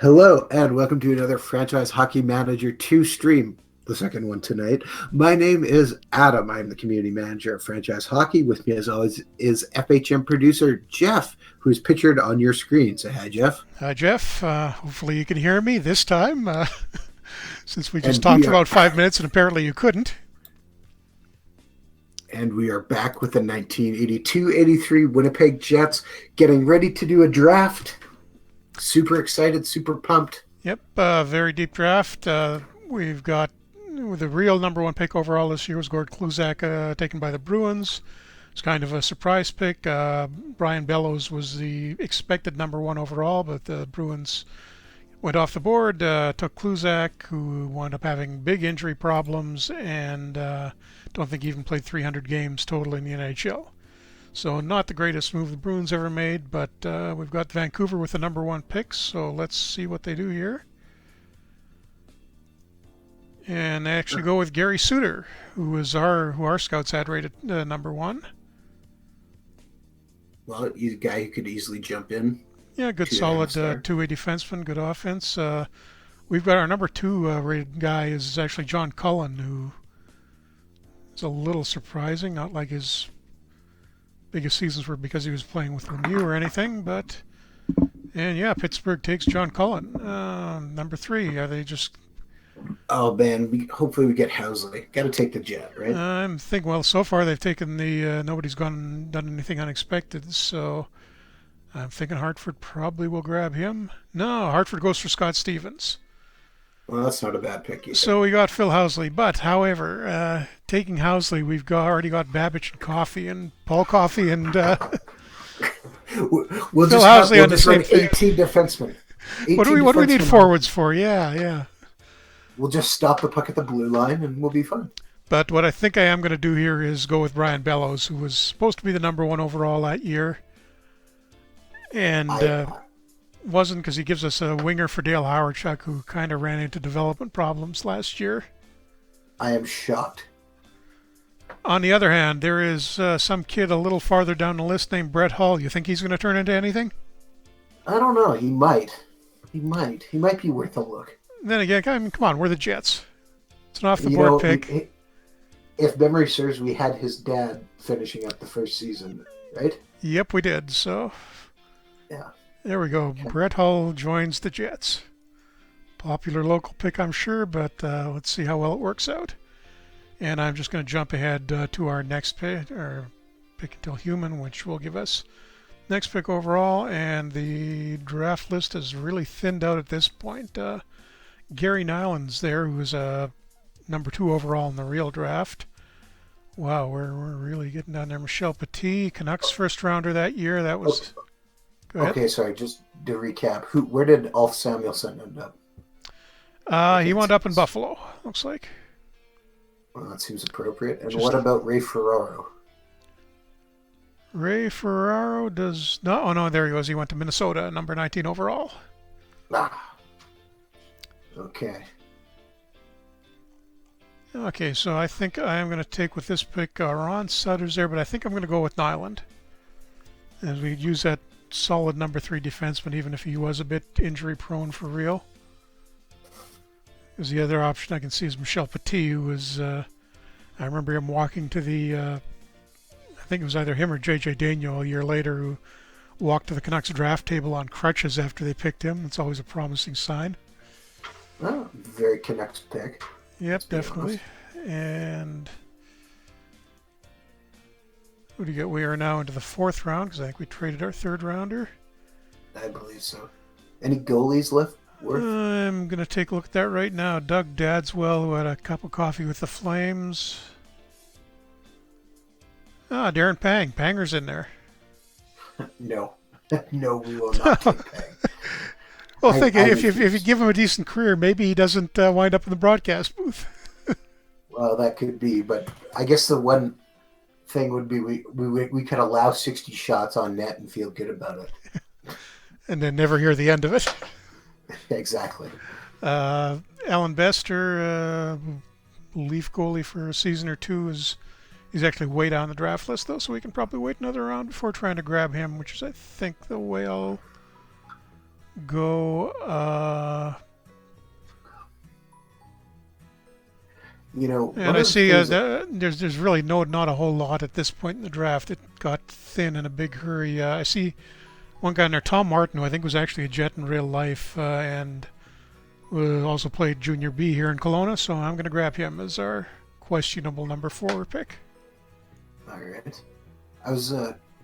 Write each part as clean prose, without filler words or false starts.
Hello, and welcome to another Franchise Hockey Manager 2 stream, the second one tonight. My name is Adam. I'm the community manager of Franchise Hockey. With me, as always, is FHM producer Jeff, who's pictured on your screen. Say hi, Jeff. Hi, Jeff. Hopefully you can hear me this time, since we just And talked we for are about 5 minutes and apparently you couldn't. and we are back with the 1982-83 Winnipeg Jets, getting ready to do a draft. Super excited, super pumped. Yep, very deep draft. We've got the real number one pick overall this year was Gord Kluzak, taken by the Bruins. It's kind of a surprise pick. Brian Bellows was the expected number one overall, but the Bruins went off the board, took Kluzak, who wound up having big injury problems, and don't think he even played 300 games total in the NHL. So not the greatest move the Bruins ever made, but we've got Vancouver with the number one pick, so let's see what they do here. And they actually go with Gary Suter, who our scouts had rated number one. Well, he's a guy who could easily jump in. Yeah, good solid two-way defenseman, good offense. We've got our number two rated guy is actually John Cullen, who is a little surprising, not like his biggest seasons were because he was playing with Lemieux or anything, and yeah, Pittsburgh takes John Cullen. Number three, are they just... Oh, man, hopefully we get Housley. Got to take the Jet, right? I'm thinking, well, so far they've taken nobody's done anything unexpected, so I'm thinking Hartford probably will grab him. No, Hartford goes for Scott Stevens. Well, that's not a bad pick either. So we got Phil Housley, but however, taking Housley, we've already got Babbage and Coffey and Paul Coffey and we'll Phil just Housley on the same thing. 18 defensemen. 18 What do we need forwards for? Yeah. We'll just stop the puck at the blue line and we'll be fine. But what I think I am going to do here is go with Brian Bellows, who was supposed to be the number one overall that year, and wasn't, because he gives us a winger for Dale Howardchuk, who kind of ran into development problems last year. I am shocked. On the other hand, there is some kid a little farther down the list named Brett Hull. You think he's going to turn into anything? I don't know. He might. He might be worth a look. Then again, I mean, come on, we're the Jets. It's an off-the-board pick. If memory serves, we had his dad finishing up the first season, right? Yep, we did. So, yeah. There we go. Okay. Brett Hull joins the Jets. Popular local pick, I'm sure, but let's see how well it works out. And I'm just going to jump ahead to our next pick, or pick until human, which will give us next pick overall. And the draft list is really thinned out at this point. Gary Nyland's there, who's number two overall in the real draft. Wow, we're really getting down there. Michel Petit, Canucks first rounder that year. That was... Okay, sorry, just to recap. Where did Ulf Samuelsson end up? He wound up in Buffalo, looks like. Well, that seems appropriate. And what about Ray Ferraro? Ray Ferraro does not... Oh, no, there he goes. He went to Minnesota, number 19 overall. Okay. Okay, so I think I am going to take with this pick Ron Sutter's there, but I think I'm going to go with Nyland. As we use that solid number three defenseman, even if he was a bit injury prone for real. Because the other option I can see is Michel Petit, who was, I remember him walking to the, I think it was either him or J.J. Daniel a year later, who walked to the Canucks draft table on crutches after they picked him. It's always a promising sign. Oh, very Canucks pick. Yep, definitely. And who do you get? We are now into the fourth round, because I think we traded our third rounder. I believe so. Any goalies left? I'm going to take a look at that right now. Doug Dadswell, who had a cup of coffee with the Flames. Darren Pang. Panger's in there. No. No, we will not take Pang. Well, if you give him a decent career, maybe he doesn't wind up in the broadcast booth. Well, that could be, but I guess the one thing would be we could allow 60 shots on net and feel good about it. And then never hear the end of it. Exactly. Alan Bester, Leaf goalie for a season or two, he's actually way down the draft list, though, so we can probably wait another round before trying to grab him, which is, I think, the way I'll go. And one I of the see things there's really not a whole lot at this point in the draft. It got thin in a big hurry. I see one guy in there, Tom Martin, who I think was actually a Jet in real life, and also played Junior B here in Kelowna. So I'm going to grab him as our questionable number 4 pick. all right. I was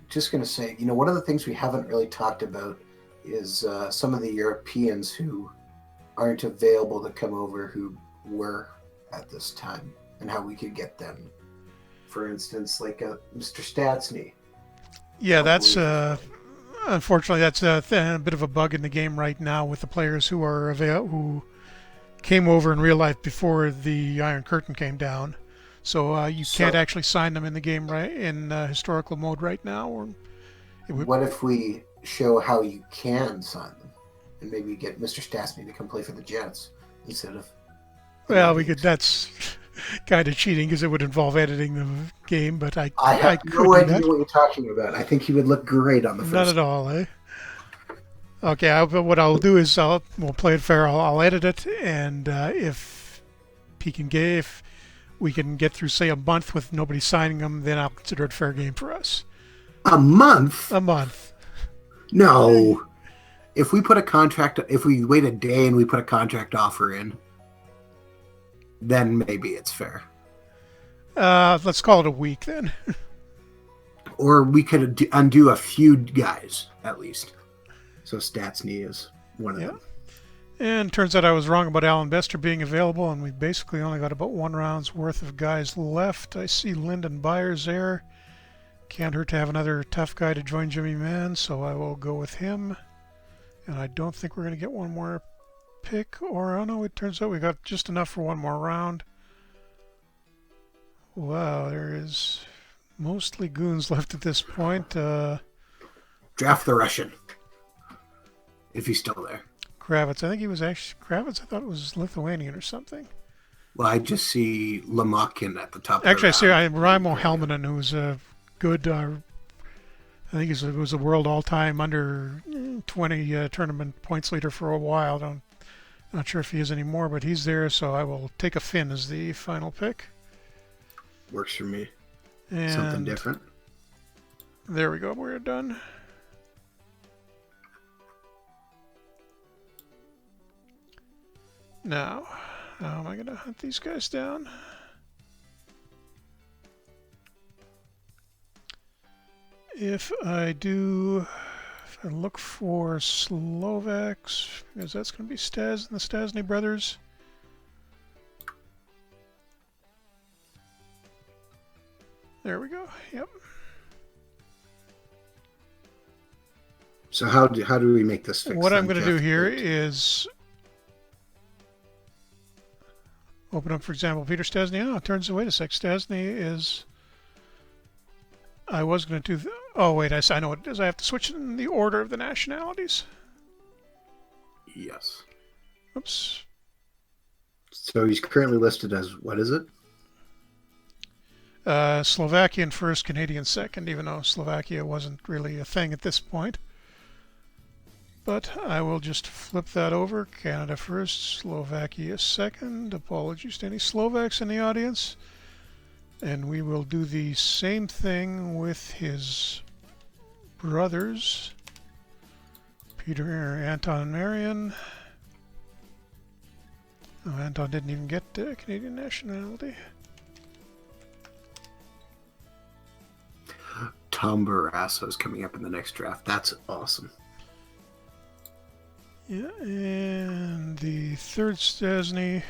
just going to say, one of the things we haven't really talked about is some of the Europeans who aren't available to come over who were at this time and how we could get them. For instance, like Mr. Statsny. Yeah, that's unfortunately that's a bit of a bug in the game right now with the players who are who came over in real life before the Iron Curtain came down. So you can't actually sign them in the game right in historical mode right now. Or what if we show how you can sign them, and maybe get Mr. Statsny to come play for the Jets instead of? Well, we could. That's kind of cheating because it would involve editing the game. But I have could no do idea that. what you're talking about. I think he would look great on the first. Not at all, eh? Okay, what I'll do is we'll play it fair. I'll edit it, and if we can get through, say, a month with nobody signing them, then I'll consider it fair game for us. A month? A month. No. If we wait a day and we put a contract offer in, then maybe it's fair. Let's call it a week then. Or we could undo a few guys, at least. So Statsny is one of them. And turns out I was wrong about Alan Bester being available, and we basically only got about 1 round's worth of guys left. I see Lyndon Byers there. Can't hurt to have another tough guy to join Jimmy Mann, so I will go with him. And I don't think we're going to get one more pick. Or, oh no, it turns out we got just enough for one more round. Wow, there is mostly goons left at this point. Draft the Russian. If he's still there. Kravitz. I think he was actually Kravitz. I thought it was Lithuanian or something. Well, I just see Lamakin at the top. Actually, I see Raimo Helminen, who's a good. I think he was a world all-time under 20 tournament points leader for a while. Not sure if he is anymore, but he's there. So I will take a Finn as the final pick. Works for me. And something different. There we go. We're done. Now, how am I going to hunt these guys down? If I look for Slovaks, because that's going to be Stas and the Stasny brothers. There we go. Yep. So how do we make this fix? What I'm going to do here is open up, for example, Peter Stasny. Oh, it turns out, wait a sec, Stasny is... I was going to do... Oh, wait, I know what it is. I have to switch in the order of the nationalities. Yes. Oops. So he's currently listed as, what is it? Slovakian first, Canadian second, even though Slovakia wasn't really a thing at this point. But I will just flip that over. Canada first, Slovakia second. Apologies to any Slovaks in the audience. And we will do the same thing with his brothers, Peter, Anton, and Marion. Oh, Anton didn't even get Canadian nationality. Tom Barrasso is coming up in the next draft. That's awesome. Yeah, and the third Stasny,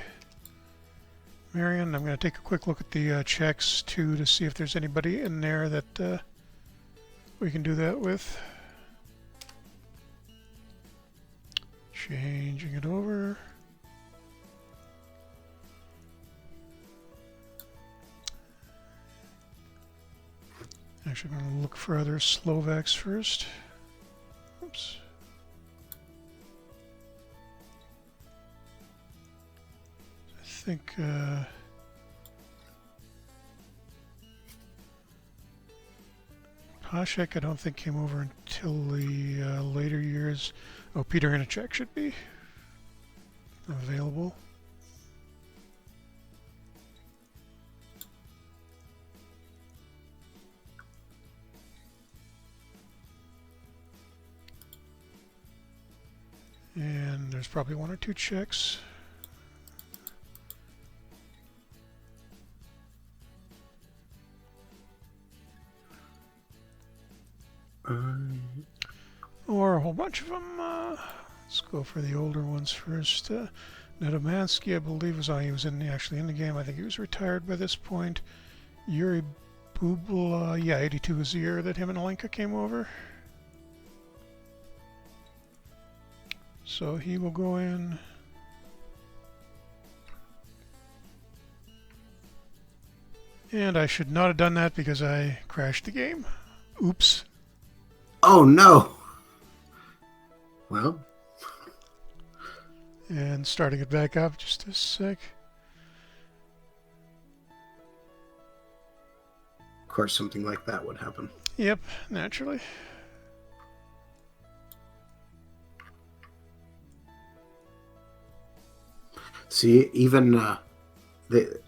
Marion. I'm going to take a quick look at the checks too to see if there's anybody in there that we can do that with. Changing it over. Actually, I'm going to look for other Slovaks first. Oops. I think Pashek, I don't think came over until the later years. Oh, Peter Hinacek should be available. And there's probably one or two checks. Or a whole bunch of them. Let's go for the older ones first. Nedomansky, I believe, he was actually in the game. I think he was retired by this point. Yuri Bubla, yeah, 82 was the year that him and Alenka came over. So he will go in. And I should not have done that because I crashed the game. Oops. Oh, no. Well. And starting it back up just a sec. Of course, something like that would happen. Yep, naturally. See, even the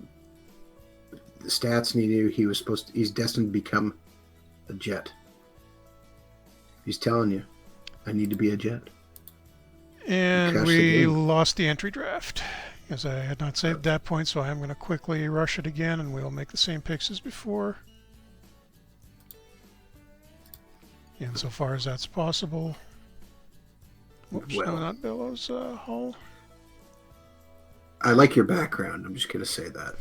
stats, and he knew he's destined to become a Jet. He's telling you, I need to be a Jet. And we lost the entry draft, as I had not saved that point, so I am going to quickly rush it again, and we'll make the same picks as before. Insofar as that's possible. Whoops, well, no, not Bellows, Hull. I like your background, I'm just going to say that.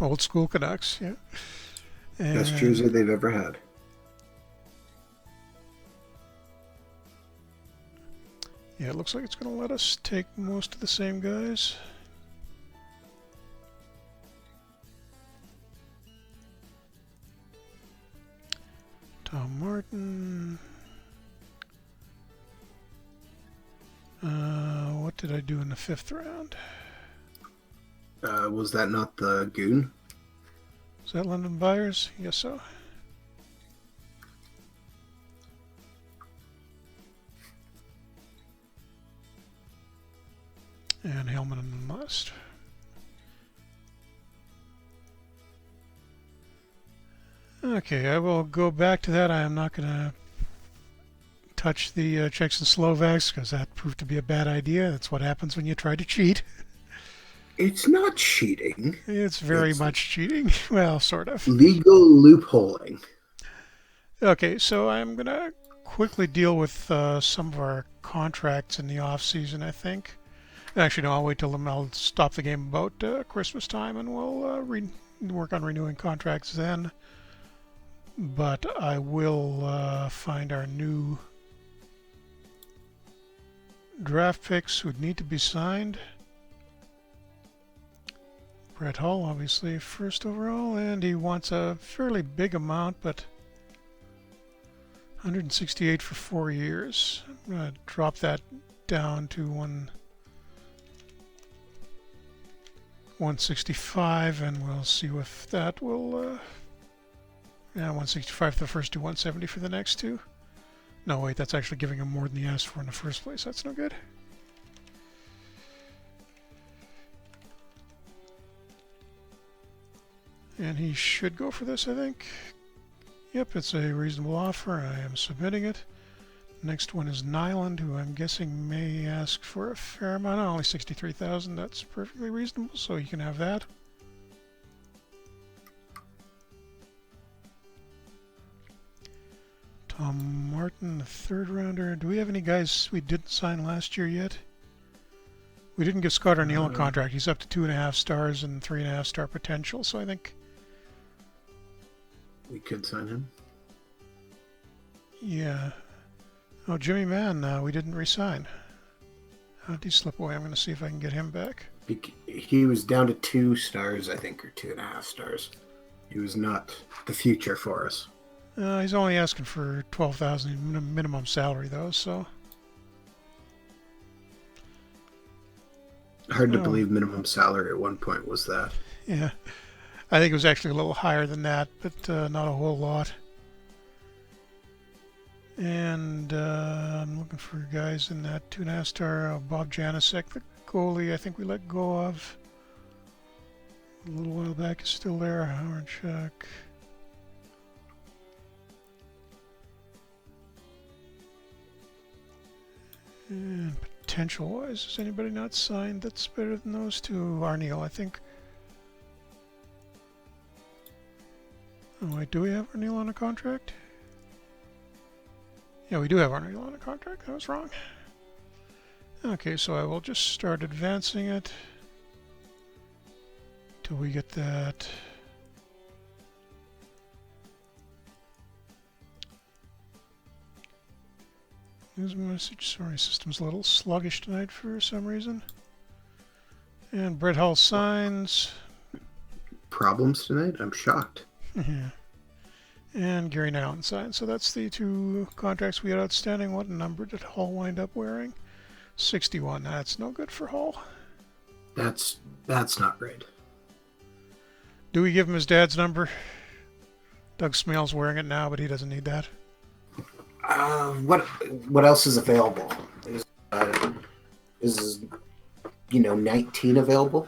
Old school Canucks, yeah. Best jersey they've ever had. Yeah, it looks like it's going to let us take most of the same guys. Tom Martin. What did I do in the 5th round? Was that not the Goon? Is that London Byers? Yes, so. And Halen and Must. Okay, I will go back to that. I am not going to touch the Czechs and Slovaks because that proved to be a bad idea. That's what happens when you try to cheat. It's not cheating. It's very much cheating. Well, sort of. Legal loopholing. Okay, so I'm going to quickly deal with some of our contracts in the off-season, I think. Actually, no, I'll wait till I'll stop the game about Christmas time, and we'll work on renewing contracts then. But I will find our new draft picks who need to be signed. Brett Hull, obviously, first overall, and he wants a fairly big amount, but 168 for 4 years. I'm going to drop that down to 165, and we'll see if that will... yeah, 165 for the first two, 170 for the next two. No, wait, that's actually giving him more than he asked for in the first place. That's no good. And he should go for this, I think. Yep, it's a reasonable offer. I am submitting it. Next one is Nyland, who I'm guessing may ask for a fair amount. Only 63,000. That's perfectly reasonable, so you can have that. Tom Martin, the 3rd rounder. Do we have any guys we didn't sign last year yet? We didn't give Scott O'Neill a contract. He's up to 2.5 stars and 3.5 star potential, so I think we could sign him. Yeah. Oh, Jimmy Mann, we didn't re-sign. How did he slip away? I'm going to see if I can get him back. He was down to 2 stars, I think, or 2.5 stars. He was not the future for us. He's only asking for 12,000 minimum salary, though, so... Hard to believe minimum salary at one point was that. Yeah. I think it was actually a little higher than that, but not a whole lot. And I'm looking for guys in that 2.5 star. Bob Janicek, the goalie, I think we let go of a little while back, is still there. Howard Chuck. And potential-wise. Has anybody not signed that's better than those two? Arneal, I think. Oh, wait, do we have Arneal on a contract? Yeah, we do have Arneal on a contract. I was wrong. Okay, so I will just start advancing it till we get that. News message. Sorry, system's a little sluggish tonight for some reason. And Brett Hull signs. Problems tonight? I'm shocked. Yeah. And Gary Nyland signs. So that's the two contracts we had outstanding. What number did Hull wind up wearing? 61. That's no good for Hull. That's not great. Do we give him his dad's number? Doug Smale's wearing it now, but he doesn't need that. What else is available? Is 19 available?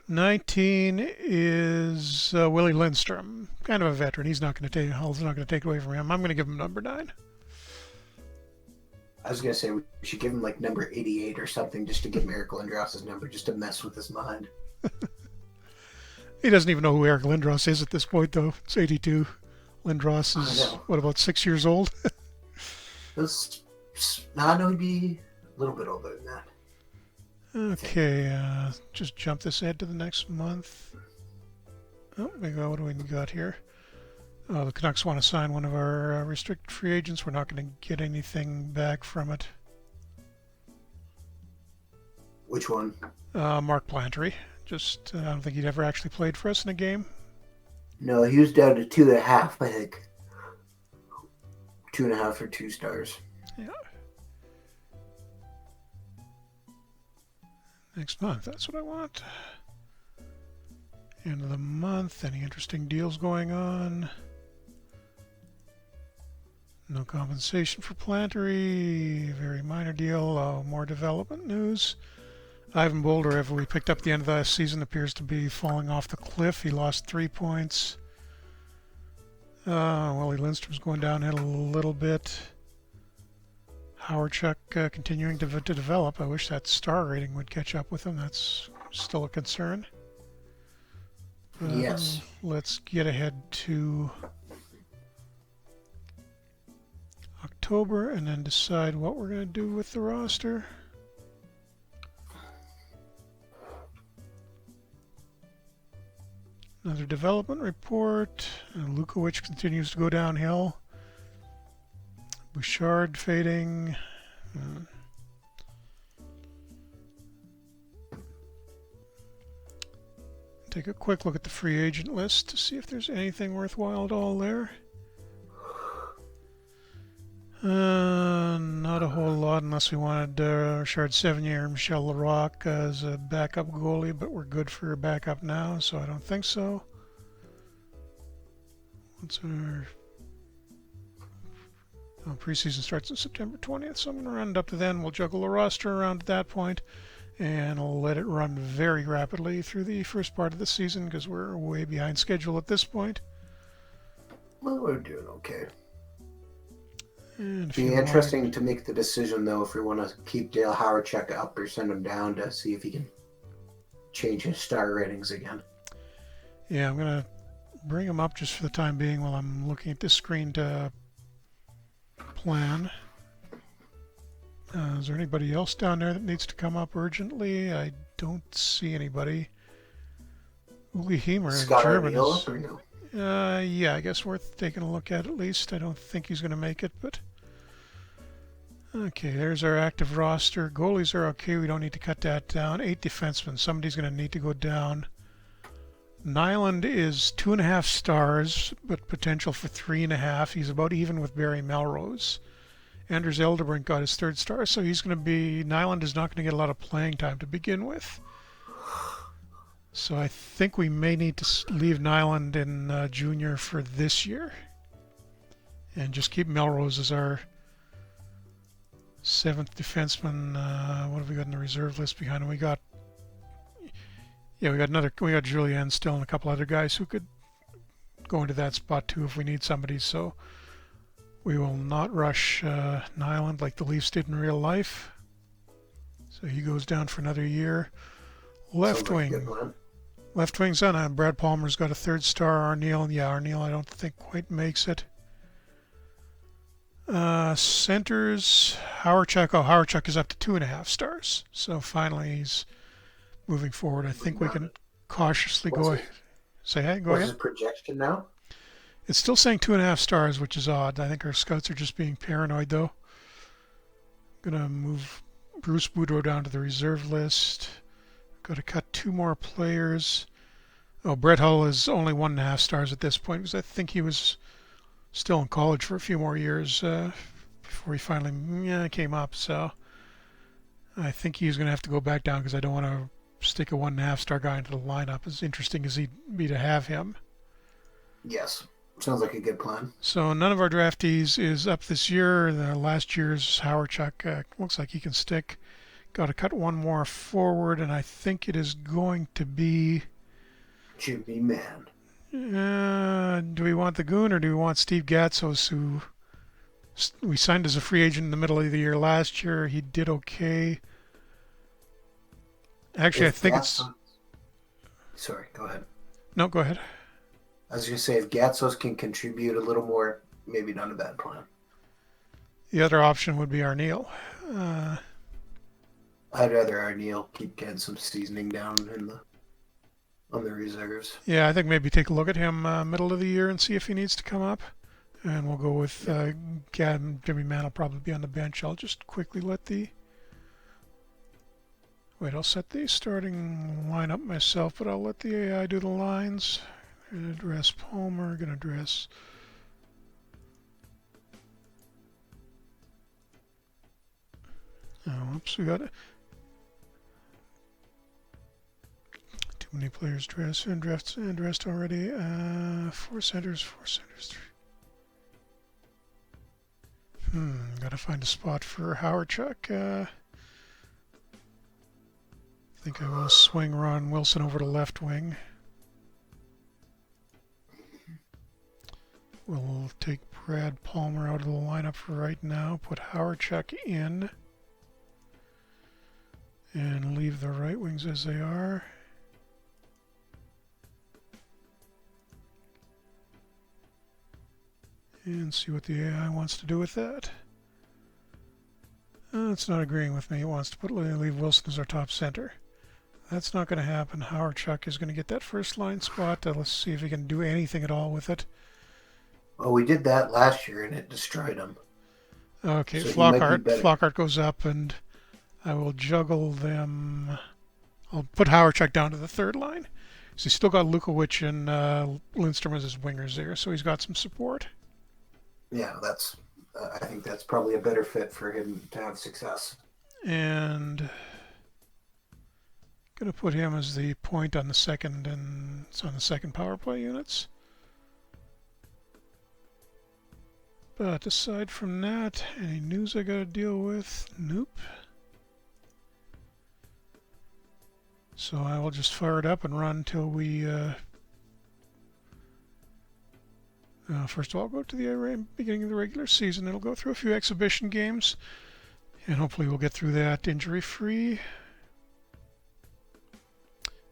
19 is Willie Lindstrom, kind of a veteran. Hull's not going to take it away from him. I'm going to give him number 9. I was going to say we should give him like number 88 or something just to give Eric Lindros' number, just to mess with his mind. He doesn't even know who Eric Lindros is at this point, though. It's 82. Lindros is, what, about 6 years old? I know he'd be a little bit older than that. Okay, just jump this ahead to the next month. Oh, what do we got here? Oh, the Canucks want to sign one of our restricted free agents. We're not going to get anything back from it. Which one? Mark Plantery. I don't think he'd ever actually played for us in a game. No, he was down to 2.5, I think. 2.5 or 2 stars. Yeah. Next month, that's what I want. End of the month, any interesting deals going on? No compensation for Plantery, very minor deal, more development news. Ivan Bolder, we picked up the end of the season, appears to be falling off the cliff. He lost 3 points. Willie Lindstrom's going downhill a little bit. Howard Chuck continuing to develop. I wish that star rating would catch up with him. That's still a concern. Yes. Let's get ahead to October and then decide what we're going to do with the roster. Another development report. Lukowicz continues to go downhill. Bouchard fading. Take a quick look at the free agent list to see if there's anything worthwhile at all there. Not a whole lot unless we wanted Richard Sevigny or Michel Larocque as a backup goalie, but we're good for a backup now, so I don't think so. What's our... Oh, preseason starts on September 20th, so I'm going to round it up to then. We'll juggle the roster around at that point, and I'll let it run very rapidly through the first part of the season because we're way behind schedule at this point. Well, we're doing okay. It'd be interesting to make the decision, though, if we want to keep Dale Howard-Check up or send him down to see if he can change his star ratings again. Yeah, I'm going to bring him up just for the time being while I'm looking at this screen to plan. Is there anybody else down there that needs to come up urgently? I don't see anybody. Uli Hemer in German is... or no? Yeah, I guess worth taking a look at least. I don't think he's going to make it, but... Okay, there's our active roster. Goalies are okay. We don't need to cut that down. 8 defensemen. Somebody's going to need to go down. Nyland is 2.5 stars, but potential for 3.5. He's about even with Barry Melrose. Anders Elderbrink got his 3rd star, so he's going to be... Nyland is not going to get a lot of playing time to begin with. So I think we may need to leave Nyland in junior for this year. And just keep Melrose as our 7th defenseman. What have we got in the reserve list behind him? We got Julien still and a couple other guys who could go into that spot too if we need somebody. So We will not rush Nyland like the Leafs did in real life. So he goes down for another year. Sounds Left like a good wing. plan. Left wing's on. Brad Palmer's got a third star. Arneal, yeah, Arneal I don't think quite makes it. Centers, Howardchuck. Oh, Howardchuck is up to 2.5 stars. So finally he's moving forward. I think we can cautiously What's go. his, Say, hey, go what's ahead. his projection now? It's still saying 2.5 stars, which is odd. I think our scouts are just being paranoid, though. Gonna move Bruce Boudreau down to the reserve list. Got to cut 2 more players. Oh, Brett Hull is only 1.5 stars at this point because I think he was still in college for a few more years before he finally came up. So I think he's going to have to go back down because I don't want to stick a 1.5 star guy into the lineup, as interesting as he'd be to have him. Yes. Sounds like a good plan. So none of our draftees is up this year. The last year's Howardchuck looks like he can stick. Got to cut 1 more forward, and I think it is going to be... Jimmy Man. do we want the Goon or do we want Steve Gatsos, who we signed as a free agent in the middle of the year last year? He did okay. Actually, I think it's... Sorry, go ahead. No, go ahead. I was going to say, if Gatsos can contribute a little more, maybe not a bad plan. The other option would be Arneal. I'd rather Arneal keep getting some seasoning down on the reserves. Yeah, I think maybe take a look at him middle of the year and see if he needs to come up. And we'll go with Jimmy Mann will probably be on the bench. I'll just quickly let the... Wait, I'll set the starting lineup myself, but I'll let the AI do the lines. Gonna address Palmer, gonna address... Oh, oops, we got it. Too many players dressed already. 4 centers, 3. Gotta find a spot for Howardchuck. I think I will swing Ron Wilson over to left wing. We'll take Brad Palmer out of the lineup for right now, put Howardchuck in, and leave the right wings as they are. And see what the AI wants to do with that. It's not agreeing with me. It wants to leave Wilson as our top center. That's not going to happen. Howardchuck is going to get that first line spot. Let's see if he can do anything at all with it. Well, we did that last year and it destroyed him. Okay, So Flockhart goes up, and I will juggle them. I'll put Howardchuck down to the third line. So he's still got Lukowicz and Lindstrom as his wingers there, so he's got some support. Yeah, that's. I think that's probably a better fit for him to have success. And gonna put him as the point on the second, and it's on the second power play units. But aside from that, any news I gotta deal with? Nope. So I will just fire it up and run until we... first of all, go to the beginning of the regular season. It'll go through a few exhibition games, and hopefully we'll get through that injury-free.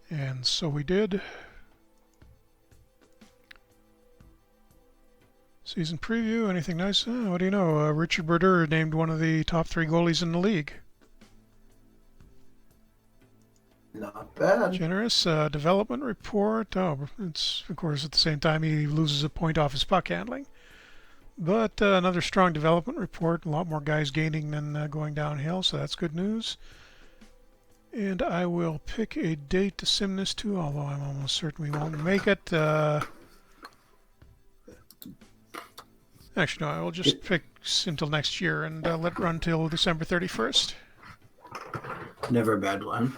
And so we did. Season preview, anything nice? What do you know? Richard Brodeur named one of the top 3 goalies in the league. Not bad. Generous development report. Oh, it's of course at the same time he loses a point off his puck handling. But another strong development report. A lot more guys gaining than going downhill, so that's good news. And I will pick a date to sim this to, although I'm almost certain we won't make it. Actually, no, I will just pick until next year and let it run till December 31st. Never a bad one.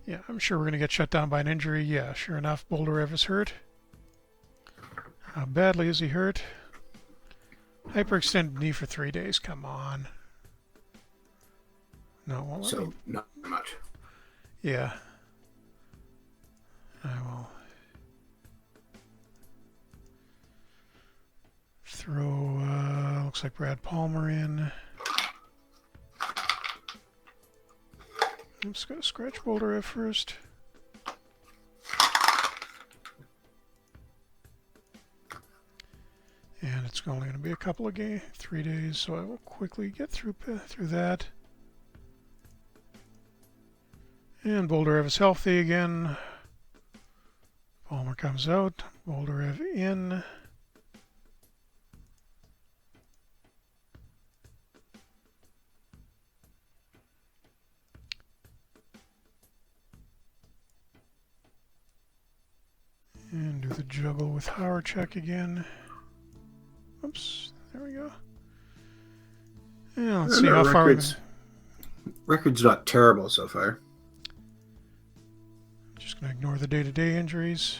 Yeah, I'm sure we're going to get shut down by an injury. Yeah, sure enough, Boldyrev is hurt. How badly is he hurt? Hyperextended knee for 3 days. Come on. No, it won't let me. So, not much. Yeah. I will. throw, looks like Brad Palmer in. I'm just going to scratch Boulder at first. And it's only going to be a couple of 3 days, so I will quickly get through that. And Bolderev is healthy again. Palmer comes out. Bolderev in. And do the juggle with Howard again. Oops, there we go. Yeah, let's see how far we can... Record's not terrible so far. Just going to ignore the day-to-day injuries.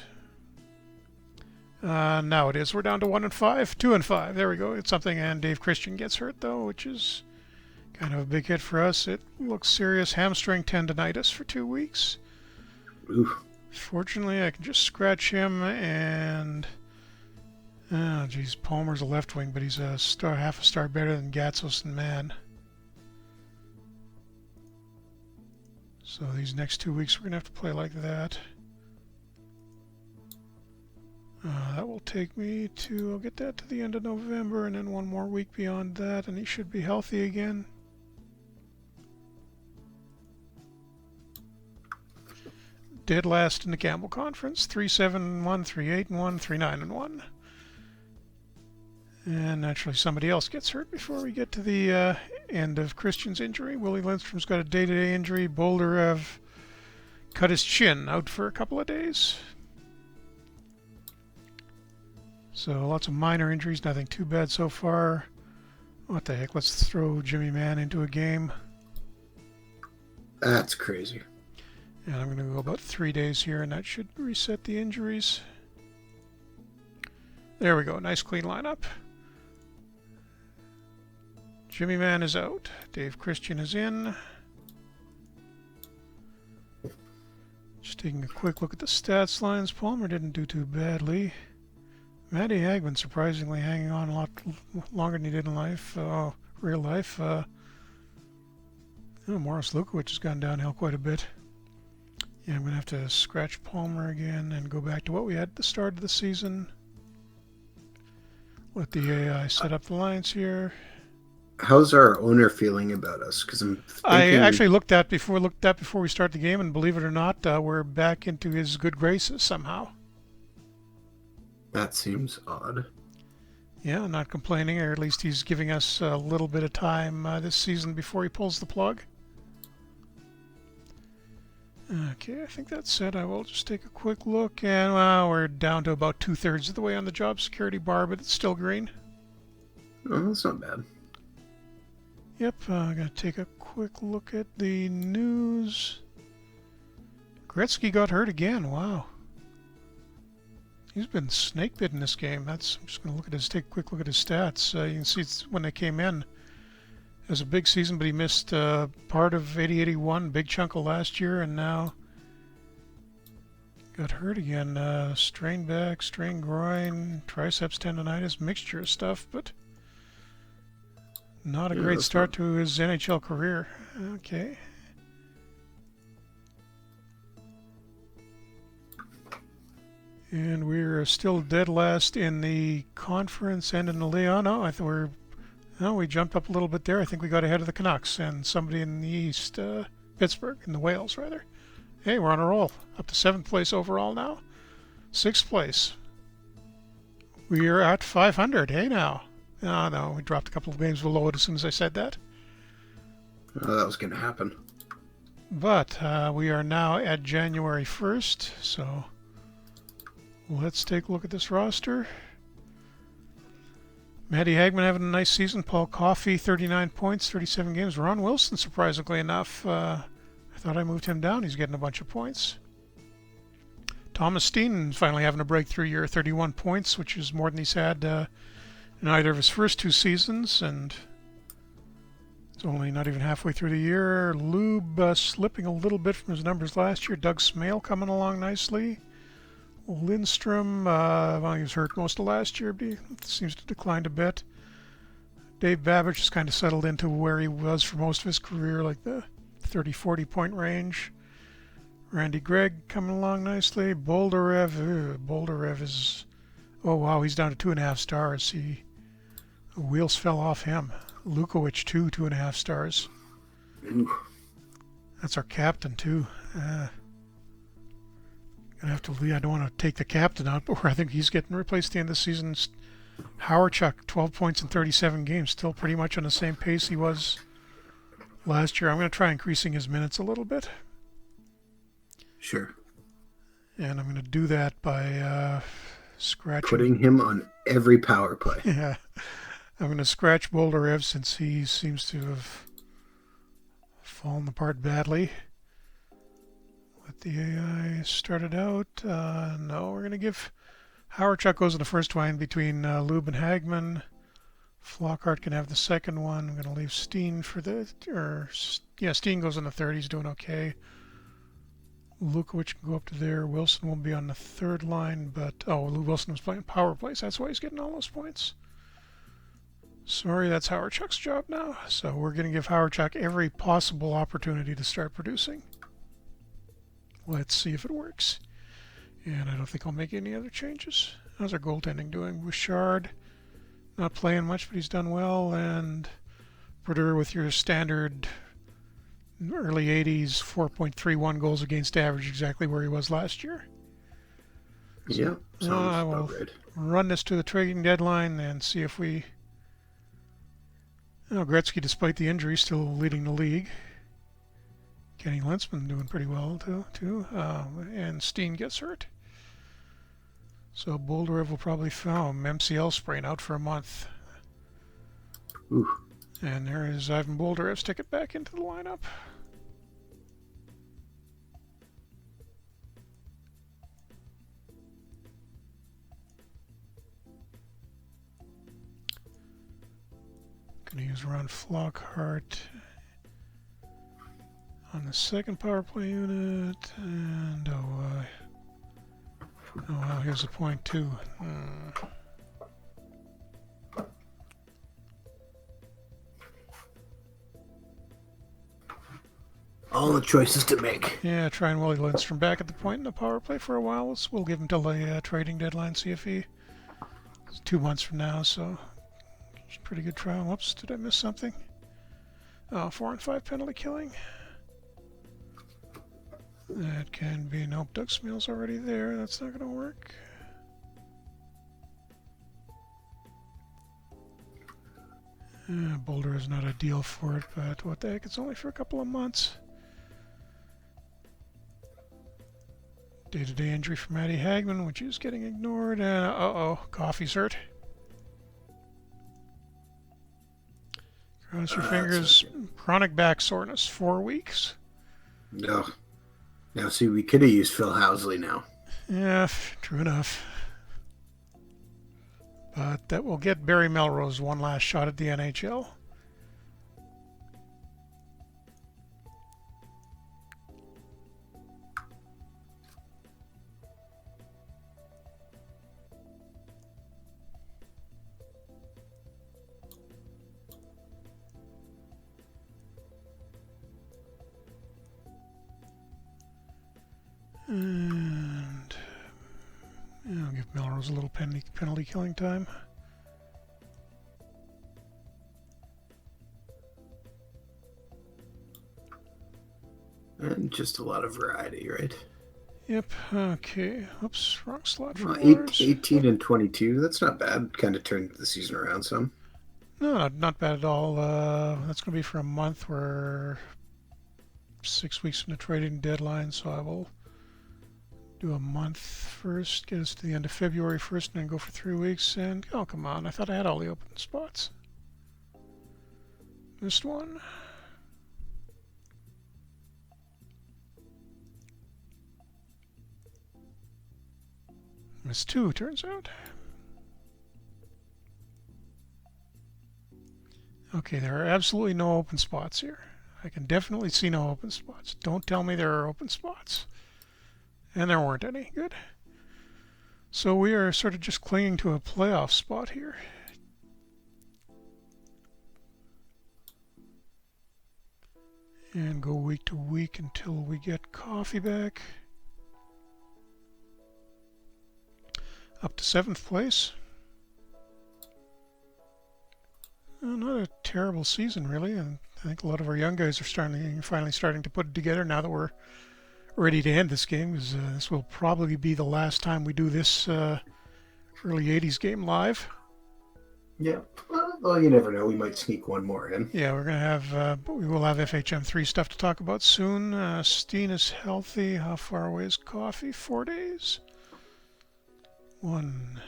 Now it is. We're down to 1-5. 2-5. There we go. It's something, and Dave Christian gets hurt, though, which is kind of a big hit for us. It looks serious. Hamstring tendonitis for 2 weeks. Ooh. Fortunately, I can just scratch him, and... Oh, geez, Palmer's a left wing, but he's a star, half a star better than Gatsos and Mann. So these next 2 weeks we're going to have to play like that. That will take me to, I'll get that to the end of November, and then 1 more week beyond that, and he should be healthy again. Dead last in the Campbell Conference, 3-7-1, 3-8-1, 3-9-1. And naturally somebody else gets hurt before we get to the end of Christian's injury. Willie Lindstrom's got a day-to-day injury. Bolderev cut his chin, out for a couple of days. So lots of minor injuries, nothing too bad so far. What the heck, let's throw Jimmy Mann into a game. That's crazy. And I'm going to go about 3 days here, and that should reset the injuries. There we go, nice clean lineup. Jimmy Mann is out. Dave Christian is in. Just taking a quick look at the stats lines. Palmer didn't do too badly. Matty Hagman surprisingly hanging on a lot longer than he did in life, real life. Morris Lukowicz has gone downhill quite a bit. Yeah, I'm going to have to scratch Palmer again and go back to what we had at the start of the season. Let the AI set up the lines here. How's our owner feeling about us? Because I actually looked at before we start the game, and believe it or not, we're back into his good graces somehow. That seems odd. Yeah, not complaining, or at least he's giving us a little bit of time this season before he pulls the plug. Okay, I think that's it. I will just take a quick look, and well, we're down to about 2/3 of the way on the job security bar, but it's still green. Oh, that's not bad. Yep, I'm going to take a quick look at the news. Gretzky got hurt again. Wow. He's been snake bitten this game. I'm just going to take a quick look at his stats. You can see when they came in, it was a big season, but he missed part of 80-81, big chunk of last year, and now got hurt again. Strained back, strained groin, triceps tendonitis, mixture of stuff, but not a great start to his NHL career. Okay. And we're still dead last in the conference and in the league. Oh, no, I thought we jumped up a little bit there. I think we got ahead of the Canucks and somebody in the East, Pittsburgh, in the Wales, rather. Hey, we're on a roll. Up to 7th place overall now. 6th place. We are at 500. Hey, now. Oh, no, we dropped a couple of games below it as soon as I said that. Oh, that was going to happen. But we are now at January 1st, so let's take a look at this roster. Matty Hagman having a nice season. Paul Coffey, 39 points, 37 games. Ron Wilson, surprisingly enough. I thought I moved him down. He's getting a bunch of points. Thomas Steen finally having a breakthrough year, 31 points, which is more than he's had in either of his first 2 seasons, and it's only not even halfway through the year. Lube slipping a little bit from his numbers last year. Doug Smale coming along nicely. Lindstrom, well, he was hurt most of last year, but he seems to have declined a bit. Dave Babbage has kind of settled into where he was for most of his career, like the 30, 40 point range. Randy Gregg coming along nicely. Bolderev is, oh wow, he's down to 2.5 stars. The wheels fell off him. Lukowicz, 2.5 stars. Ooh. That's our captain, too. Gonna have to leave. I don't want to take the captain out, but I think he's getting replaced at the end of the season. Howardchuk, 12 points in 37 games. Still pretty much on the same pace he was last year. I'm going to try increasing his minutes a little bit. Sure. And I'm going to do that by scratching. Putting him on every power play. Yeah. I'm going to scratch Bolderev since he seems to have fallen apart badly. Let the AI start it out. No, we're going to give Howardchuk goes in the first line between Lube and Hagman. Flockhart can have the second one. I'm going to leave Steen for the... Steen goes in the third. He's doing okay. Lukowicz can go up to there. Wilson will be on the third line, but... Oh, Lou Wilson was playing power plays. That's why he's getting all those points. Sorry, that's Howardchuk's job now. So we're going to give Howardchuk every possible opportunity to start producing. Let's see if it works. And I don't think I'll make any other changes. How's our goaltending doing? Bouchard, not playing much, but he's done well. And Brodeur with your standard early 80s, 4.31 goals against average, exactly where he was last year. Yeah, So I will run this to the trading deadline and see if we... Gretzky, despite the injury, still leading the league. Kenny Linsman doing pretty well, too. And Steen gets hurt. So Bolderev will probably film MCL sprain out for a month. Ooh. And there is Ivan Bolderev's ticket back into the lineup. Going to use Ron Flockhart on the second power play unit. And oh wow, here's a point too. All the choices to make. Yeah, try and Willie Lindstrom back at the point in the power play for a while. We'll give him till the trading deadline, see if he... It's 2 months from now, so... It's a pretty good trial. Whoops, did I miss something? 4-on-5 penalty killing. That can be... Nope, Doug Smeal's already there. That's not going to work. Boulder is not ideal for it, but what the heck, it's only for a couple of months. Day-to-day injury for Matty Hagman, which is getting ignored, and uh-oh, Coffey's hurt. Cross your fingers. Chronic back soreness, 4 weeks. No. Now, see, we could have used Phil Housley now. Yeah, true enough. But that will get Barry Melrose one last shot at the NHL. And yeah, I'll give Melrose a little penalty killing time. And just a lot of variety, right? Yep, okay. Oops, wrong slot for Well, Wards. 18 and 22, that's not bad. Kind of turned the season around some. No, not bad at all. That's going to be for a month. We're 6 weeks from the trading deadline, so I will do a month first, get us to the end of February first, and then go for 3 weeks. And, oh, come on, I thought I had all the open spots. Missed one. Missed two, turns out. Okay, there are absolutely no open spots here. I can definitely see no open spots. Don't tell me there are open spots. And there weren't any. Good. So we are sort of just clinging to a playoff spot here. And go week to week until we get Coffee back. Up to 7th place. Not a terrible season, really. And I think a lot of our young guys are finally starting to put it together now that we're ready to end this game. Because this will probably be the last time we do this early 80s game live. Yeah. Well, you never know. We might sneak one more in. Yeah, we're going to have, we will have FHM3 stuff to talk about soon. Steen is healthy. How far away is Coffee? 4 days? 1,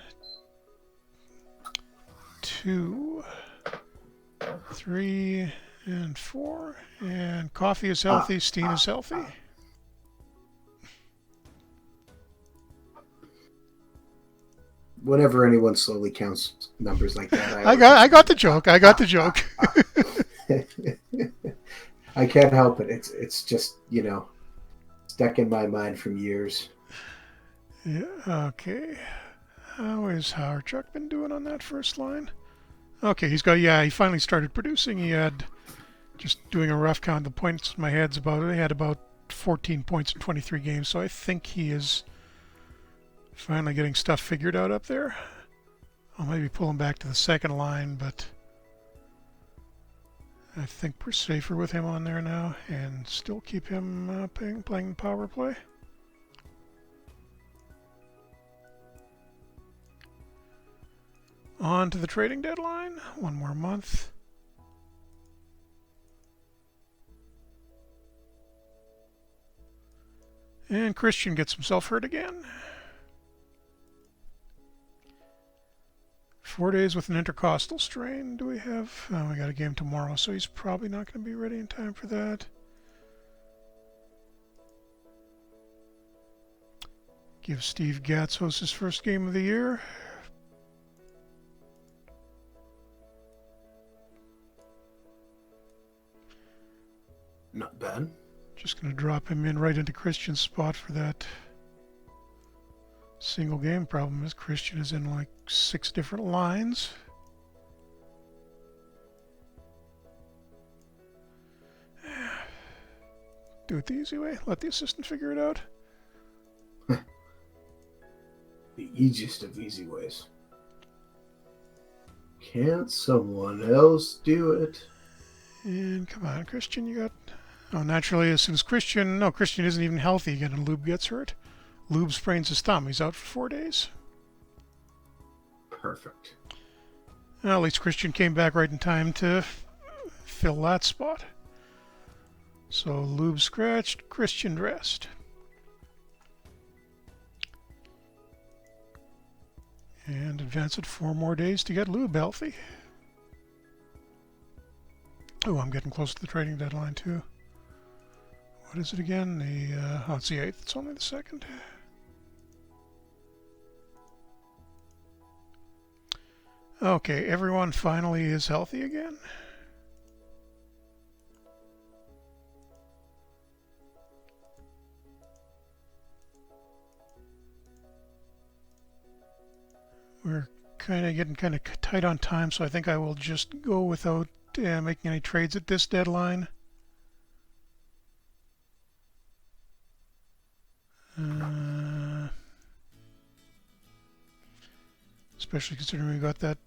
2, 3, and 4. And Coffee is healthy. Steen is healthy. Whenever anyone slowly counts numbers like that, I got the joke. I got the joke. I can't help it. It's just, stuck in my mind from years. Yeah. Okay. How is Howard Chuck been doing on that first line? Okay, he finally started producing. He had, just doing a rough count, the points in my head's he had about 14 points in 23 games, so I think he is finally getting stuff figured out up there. I'll maybe pull him back to the second line, but I think we're safer with him on there now and still keep him playing the power play. On to the trading deadline. 1 more month. And Christian gets himself hurt again. 4 days with an intercostal strain. Do we have? Oh, we got a game tomorrow, so he's probably not going to be ready in time for that. Give Steve Gatzos his first game of the year. Not bad. Just going to drop him in right into Christian's spot for that single game. Problem is Christian is in like 6 different lines. Do it the easy way. Let the assistant figure it out. The easiest of easy ways. Can't someone else do it? And come on, Christian, you got... Oh, naturally, as soon as Christian... No, Christian isn't even healthy again, and Lube gets hurt. Lube sprains his thumb. He's out for 4 days. Perfect. Well, at least Christian came back right in time to fill that spot. So Lube scratched, Christian dressed. And advance it 4 more days to get Lube healthy. Oh, I'm getting close to the trading deadline too. What is it again? It's the 8th. It's only the 2nd. Okay, everyone finally is healthy again. We're getting kind of tight on time, so I think I will just go without making any trades at this deadline. Especially considering we got that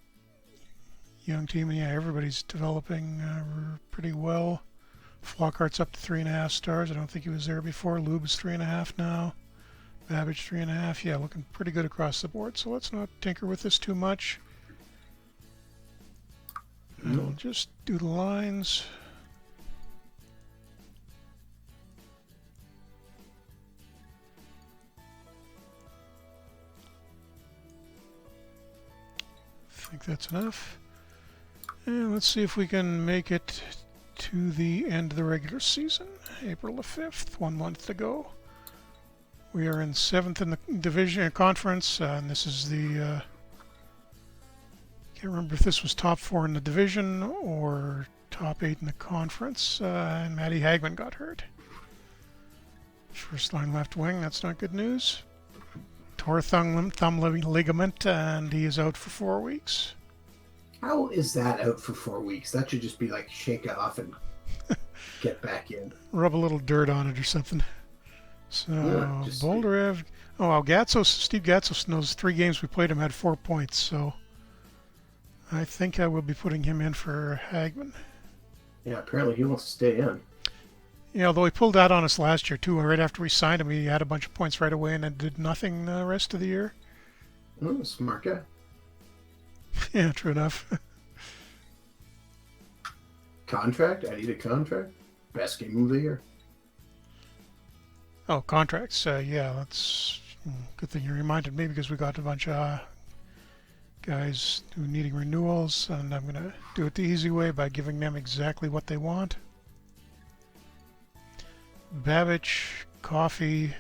young team, and yeah, everybody's developing pretty well. Flockhart's up to 3.5 stars. I don't think he was there before. Lube is 3.5 now. Babbage 3.5. Yeah, looking pretty good across the board. So let's not tinker with this too much. We'll just do the lines. I think that's enough. And let's see if we can make it to the end of the regular season. April the 5th, 1 month to go. We are in 7th in the division conference, and this is the... can't remember if this was top 4 in the division or top 8 in the conference. And Matty Hagman got hurt. First line left wing, that's not good news. Tore thumb ligament, and he is out for 4 weeks. How is that out for 4 weeks? That should just be like shake it off and get back in. Rub a little dirt on it or something. So, Boldarev. Oh, wow. Steve Gatsos knows 3 games we played him had 4 points, so I think I will be putting him in for Hagman. Yeah, apparently he wants to stay in. Yeah, although he pulled out on us last year, too. Right after we signed him, he had a bunch of points right away and then did nothing the rest of the year. Oh, smart guy. Yeah, true enough. Contract? I need a contract. Best game of the year. Oh, contracts. Yeah, that's good thing you reminded me because we got a bunch of guys who are needing renewals, and I'm going to do it the easy way by giving them exactly what they want. Babbage, Coffee.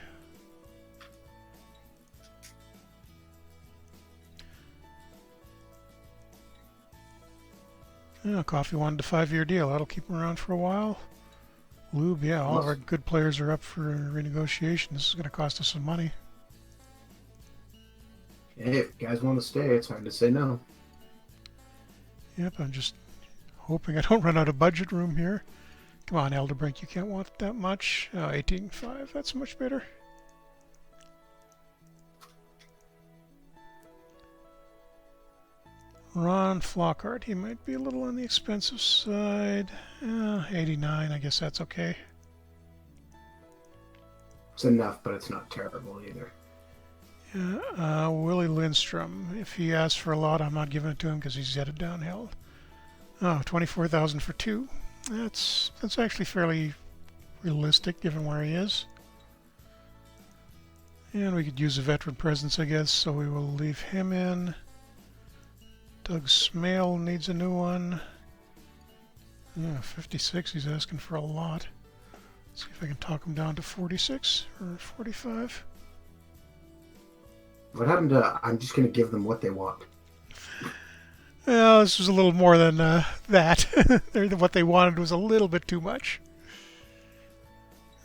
Yeah, Coffee wanted a 5-year deal. That'll keep him around for a while. Lube, yeah, all of our good players are up for renegotiation. This is going to cost us some money. Hey, if you guys want to stay, it's hard to say no. Yep, I'm just hoping I don't run out of budget room here. Come on, Elderbrink, you can't want that much. 18.5, that's much better. Ron Flockhart, he might be a little on the expensive side. 89, I guess that's okay. It's enough, but it's not terrible either. Yeah, Willie Lindstrom, if he asks for a lot, I'm not giving it to him because he's headed downhill. Oh, 24,000 for 2. That's actually fairly realistic given where he is. And we could use a veteran presence, I guess, so we will leave him in. Doug Smale needs a new one. Yeah, 56, he's asking for a lot. Let's see if I can talk him down to 46 or 45. What happened to, I'm just going to give them what they want? Well, this was a little more than that. What they wanted was a little bit too much.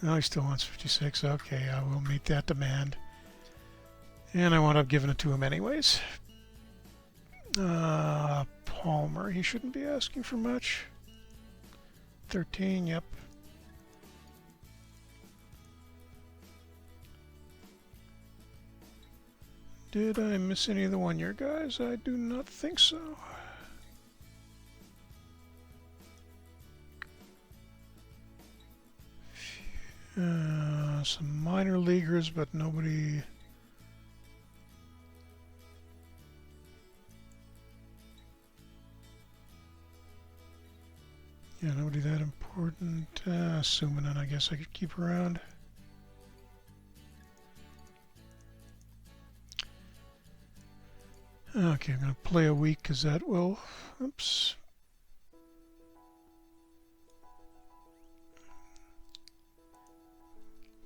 Oh, he still wants 56. Okay, I will meet that demand. And I wound up giving it to him anyways. Palmer, he shouldn't be asking for much. 13, yep. Did I miss any of the one-year guys? I do not think so. Some minor leaguers, but nobody... Yeah, nobody that important. Sumanen, I guess I could keep around. Okay, I'm going to play a week because that will... Oops.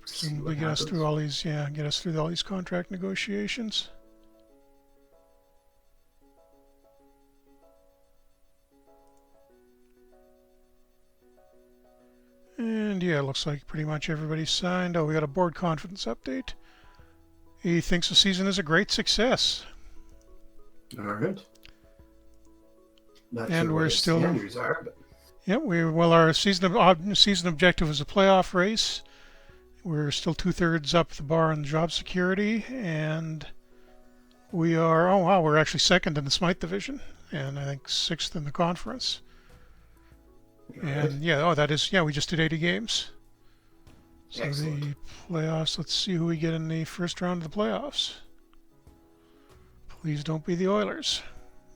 Presumably get us through all these, get us through all these contract negotiations. And yeah, it looks like pretty much everybody's signed. Oh, we got a board confidence update. He thinks the season is a great success. All right. Not and sure we're still. Standards are, but... Yeah, our season objective is a playoff race. We're still 2/3 up the bar on job security, and we are. Oh wow, we're actually second in the Smythe division, and I think 6th in the conference. And yeah, that is, we just did 80 games. So excellent. The playoffs, let's see who we get in the first round of the playoffs. Please don't be the Oilers,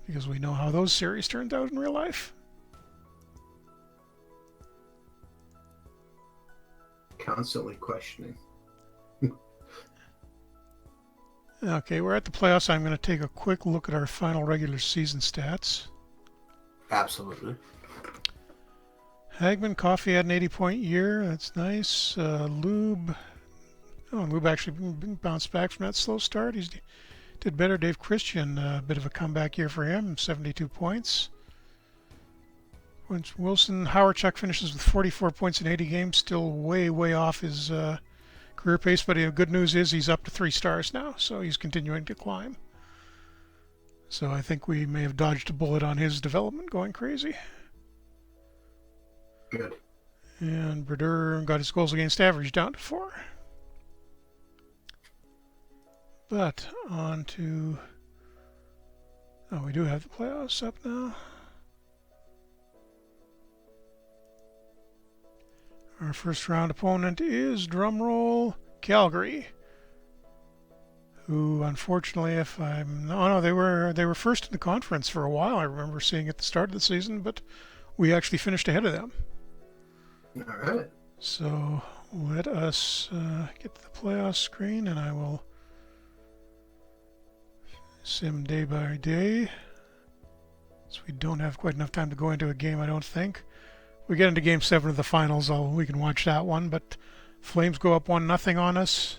because we know how those series turned out in real life. Constantly questioning. Okay, we're at the playoffs. I'm going to take a quick look at our final regular season stats. Absolutely. Hagman, Coffee had an 80-point year. That's nice. Lube actually bounced back from that slow start. He did better. Dave Christian, a bit of a comeback year for him, 72 points. Wilson, Howard Chuck finishes with 44 points in 80 games, still way, way off his career pace, but the good news is he's up to 3 stars now, so he's continuing to climb. So I think we may have dodged a bullet on his development going crazy. Good. And Brodeur got his goals against average down to 4. But on to... Oh, we do have the playoffs up now. Our first round opponent is, drumroll, Calgary. Who, unfortunately, if I'm... No, they were first in the conference for a while. I remember seeing at the start of the season, but we actually finished ahead of them. All right. So let us get to the playoff screen, and I will sim day by day. So we don't have quite enough time to go into a game, I don't think. We get into Game 7 of the finals, we can watch that one, but Flames go up 1-0 on us.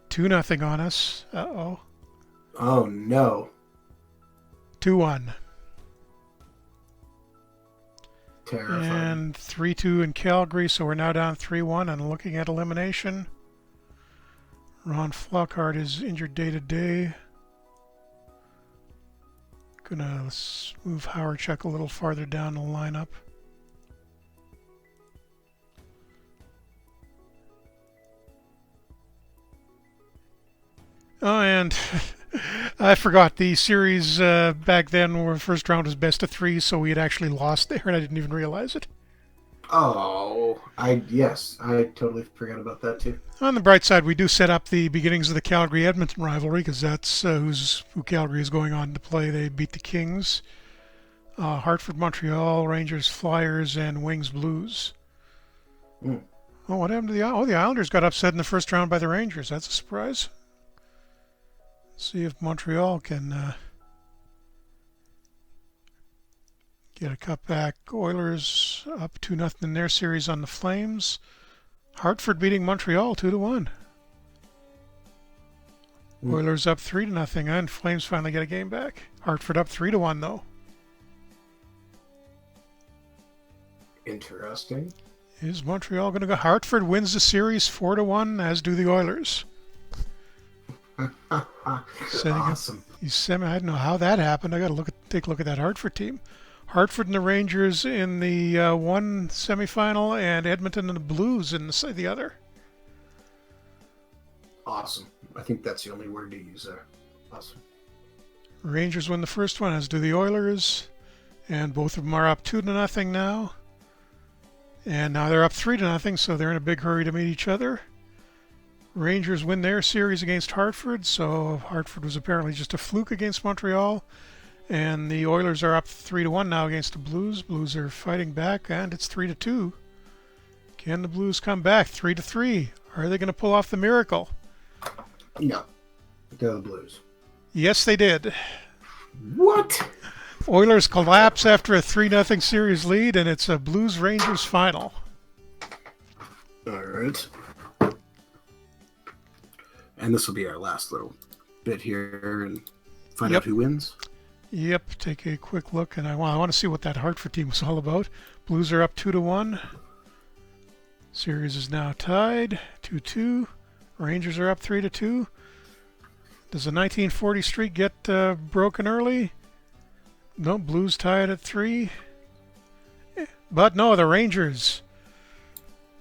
2-0 on us. Uh-oh. Oh, no. 2-1. Terrifying. And 3-2 in Calgary, so we're now down 3-1 and looking at elimination. Ron Flockhart is injured day to day. Gonna move Howard a little farther down the lineup. Oh, and I forgot the series back then where the first round was best of 3, so we had actually lost there, and I didn't even realize it. Oh, yes, I totally forgot about that too. On the bright side, we do set up the beginnings of the Calgary-Edmonton rivalry, because that's who Calgary is going on to play. They beat the Kings, Hartford, Montreal, Rangers, Flyers, and Wings, Blues. Mm. Oh, what happened to the Islanders got upset in the first round by the Rangers. That's a surprise. See if Montreal can get a cutback. Oilers up 2-0 in their series on the Flames. Hartford beating Montreal 2-1. Oilers up 3-0, and Flames finally get a game back. Hartford up 3-1 though. Interesting. Is Montreal going to go? Hartford wins the series 4-1, as do the Oilers. Awesome. I don't know how that happened. I got to take a look at that Hartford team. Hartford and the Rangers in the one semifinal, and Edmonton and the Blues in the other. Awesome. I think that's the only word to use there. Awesome. Rangers win the first one, as do the Oilers, and both of them are up 2-0 now. And now they're up 3-0, so they're in a big hurry to meet each other. Rangers win their series against Hartford, so Hartford was apparently just a fluke against Montreal. And the Oilers are up 3-1 now against the Blues. Blues are fighting back, and it's 3-2. Can the Blues come back? 3-3. Are they going to pull off the miracle? No. They're the Blues. Yes, they did. What? Oilers collapse after a 3-0 series lead, and it's a Blues-Rangers final. All right. And this will be our last little bit here and find out who wins. Yep, take a quick look, and I want to see what that Hartford team was all about. Blues are up 2-1. Series is now tied 2-2. Rangers are up 3-2. Does the 1940 streak get broken early? No, Blues tied at 3. But no, the Rangers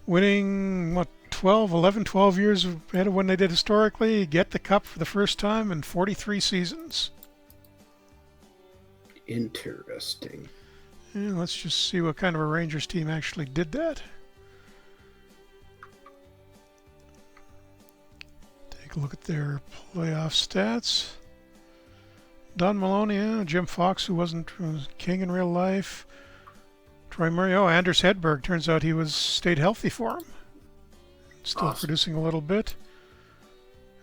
winning, 12 years ahead of when they did historically, get the cup for the first time in 43 seasons. Interesting. And let's just see what kind of a Rangers team actually did that. Take a look at their playoff stats. Don Maloney, Jim Fox, who was king in real life. Troy Murray, Anders Hedberg. Turns out he stayed healthy for him. Still producing a little bit.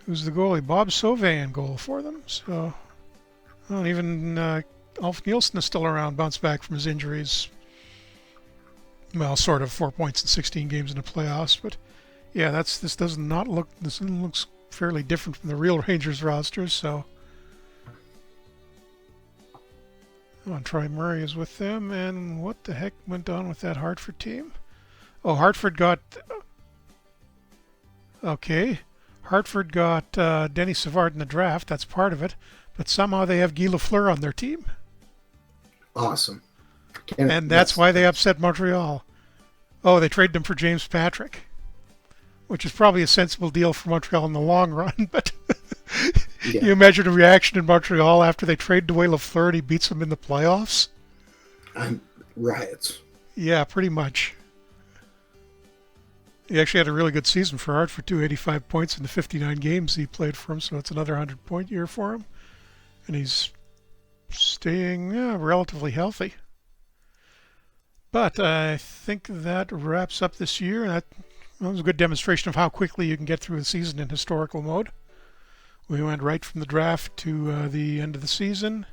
Who's the goalie? Bob Sauvé in goal for them. So, and even Alf Nielsen is still around, bounced back from his injuries. Well, sort of 4 points in 16 games in the playoffs, but yeah, this looks fairly different from the real Rangers roster. So, Troy Murray is with them, and what the heck went on with that Hartford team? Oh, Hartford got Okay. Hartford got Denny Savard in the draft. That's part of it. But somehow they have Guy Lafleur on their team. Awesome. And that's why they upset Montreal. Oh, they traded him for James Patrick, which is probably a sensible deal for Montreal in the long run. But Yeah. you imagine a reaction in Montreal after they traded away Lafleur and he beats them in the playoffs? Riots. Yeah, pretty much. He actually had a really good season for Hartford, 285 points in the 59 games he played for him, so it's another 100-point year for him. And he's staying relatively healthy. But I think that wraps up this year. That was a good demonstration of how quickly you can get through a season in historical mode. We went right from the draft to the end of the season.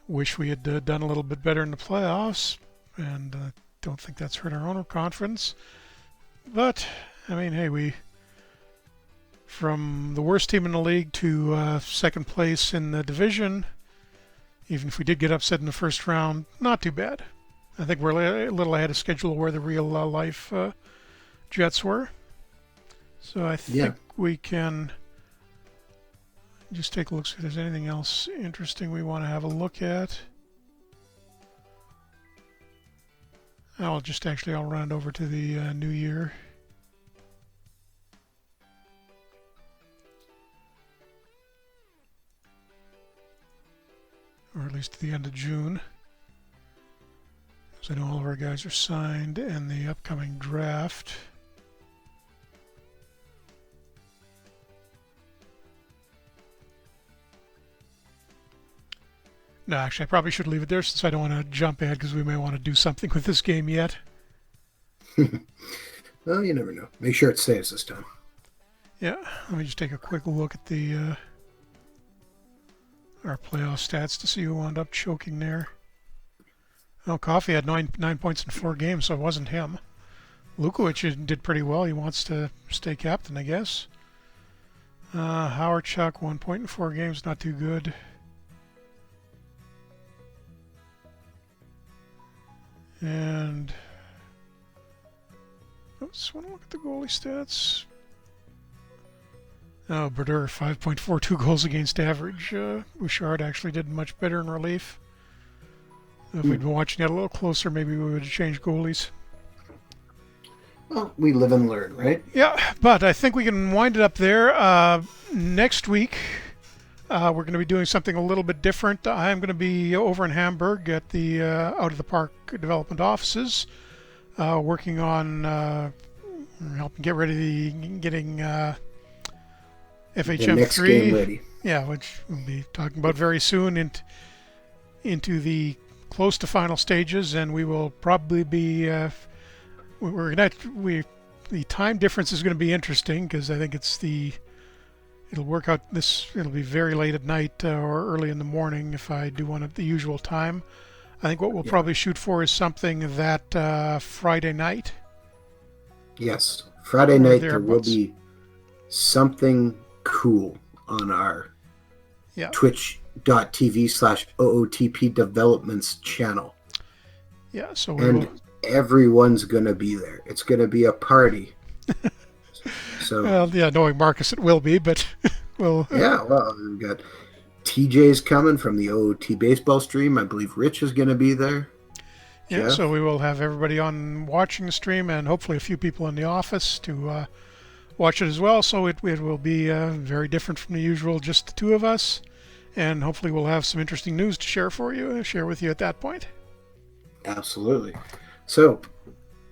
Wish we had done a little bit better in the playoffs, and don't think that's hurt our owner confidence. But, I mean, hey, we from the worst team in the league to second place in the division, even if we did get upset in the first round, not too bad. I think we're a little ahead of schedule where the real life Jets were. So I think we can just take a look, see if there's anything else interesting we want to have a look at. I'll run it over to the new year. Or at least to the end of June. Because I know all of our guys are signed and the upcoming draft. No, actually, I probably should leave it there since I don't want to jump ahead because we may want to do something with this game yet. Well, you never know. Make sure it saves this time. Yeah, let me just take a quick look at the our playoff stats to see who wound up choking there. Oh, Coffey had nine points in 4 games, so it wasn't him. Lukowicz did pretty well. He wants to stay captain, I guess. Howard Chuck, 1 point in 4 games, not too good. And I just want to look at the goalie stats. Oh, Brodeur, 5.42 goals against average. Bouchard actually did much better in relief. If we'd been watching that a little closer, maybe we would have changed goalies. Well, we live and learn, right? Yeah, but I think we can wind it up there. Next week, we're going to be doing something a little bit different. I'm going to be over in Hamburg at the Out of the Park development offices, working on helping get ready, getting FHM3. The next game ready. Yeah, which we'll be talking about very soon into the close to final stages, and we will probably be the time difference is going to be interesting because I think it'll work out it'll be very late at night or early in the morning if I do one at the usual time. I think what we'll probably shoot for is something that Friday night. Yes, Friday night there will be something cool on our twitch.tv/OOTP Developments channel. Yeah, so everyone's going to be there. It's going to be a party. So well, yeah, knowing Marcus, it will be, but we'll. Yeah, well, we've got TJ's coming from the OOT baseball stream. I believe Rich is going to be there. Yeah, Jeff. So we will have everybody on watching the stream and hopefully a few people in the office to watch it as well. So it will be very different from the usual, just the two of us. And hopefully we'll have some interesting news to share with you at that point. Absolutely. So,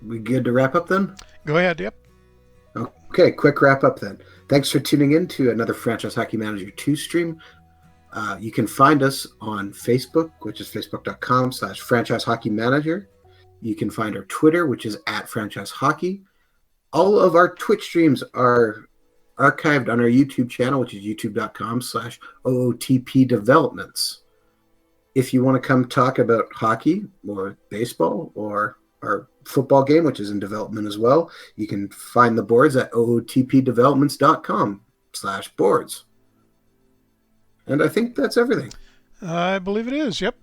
we good to wrap up then? Go ahead, yep. Okay, quick wrap up then. Thanks for tuning in to another Franchise Hockey Manager 2 stream. You can find us on Facebook, which is facebook.com/Franchise Hockey Manager. You can find our Twitter, which is @Franchise Hockey. All of our Twitch streams are archived on our YouTube channel, which is youtube.com/OOTP Developments. If you want to come talk about hockey or baseball or our football game, which is in development as well, you can find the boards at ootpdevelopments.com/boards. And I think that's everything. I believe it is, yep.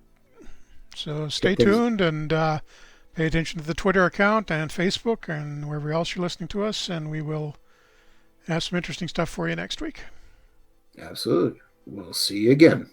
So stay tuned and pay attention to the Twitter account and Facebook and wherever else you're listening to us, and we will have some interesting stuff for you next week. Absolutely. We'll see you again.